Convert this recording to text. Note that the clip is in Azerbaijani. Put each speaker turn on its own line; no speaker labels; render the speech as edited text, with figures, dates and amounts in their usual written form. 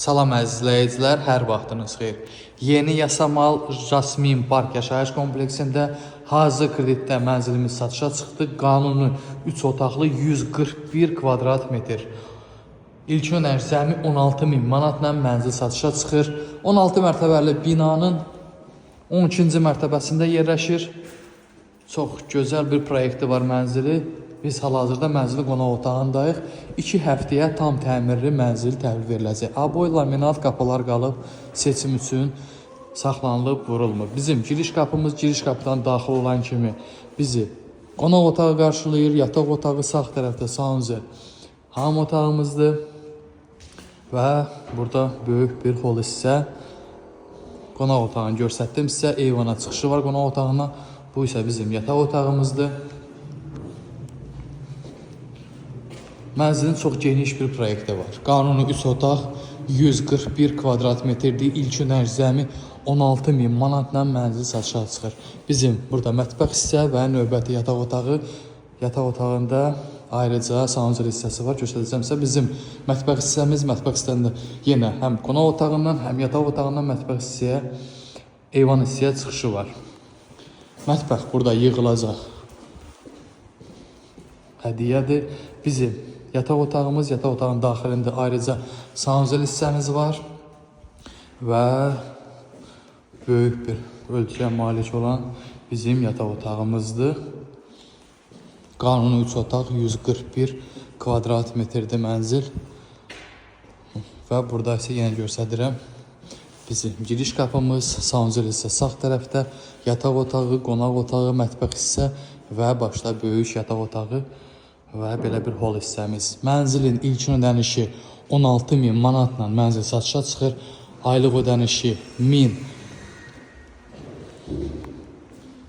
Salam əziz izləyicilər, hər vaxtınız xeyir. Yeni Yasamal Jasmin Park yaşayış kompleksində hazır kreditdə mənzilimiz satışa çıxdı. Qanuni 3 otaqlı 141 kvadrat metr. İlk önər cəmi 16.000 manatla mənzil satışa çıxır. 16 mərtəbəli binanın 12-ci mərtəbəsində yerləşir. Çox gözəl bir proyekti var mənzili. Biz hal-hazırda mənzili qonaq otağındayıq. 2 həftəyə tam təmirli mənzil təhvil veriləcək. Aboy laminat qapılar qalıb, seçim üçün saxlanılıb, vurulmur. Bizim giriş qapımız giriş qapıdan daxil olan kimi bizi qonaq otağı qarşılayır. Yataq otağı sağ tərəfdə sanuzel hamam otağımızdır. Və burada böyük bir hol hissə qonaq otağını göstərdim sizə. Eyvana çıxışı var qonaq otağına. Bu isə bizim yataq otağımızdır. Mənzilin çox geniş bir proyekti var. Qanuni 3 otaq 141 kvadrat metrdir. İlk önər cəmi 16.000 manatla mənzil satışa çıxır. Bizim burada mətbəx hissə və növbəti yataq otağı. Yataq otağında ayrıca sanuzel hissəsi var. Göstərəcəm sizə. Bizim mətbəx hissəmiz, mətbəx hissəsində yenə həm qonaq otağından, həm yataq otağından mətbəx hissəyə, eyvan hissəyə çıxışı var. Mətbəx burada yığılacaq hədiyyədir. Bizim yataq otağımız, yataq otağının daxilində ayrıca sanuzel hissəmiz var və böyük bir ölçüyə malik olan bizim yataq otağımızdır. Qanuni 3 otaq 141 kvadrat metrdir mənzil və burada isə yenə göstərirəm. Bizim giriş qapımız, sanuzel hissə sağ tərəfdə, yataq otağı, qonaq otağı, mətbəx hissə və başda böyük yataq otağı və belə bir hol hissəmiz. Mənzilin ilk ödənişi 16.000 manatla mənzil satışa çıxır. Aylıq ödənişi 1000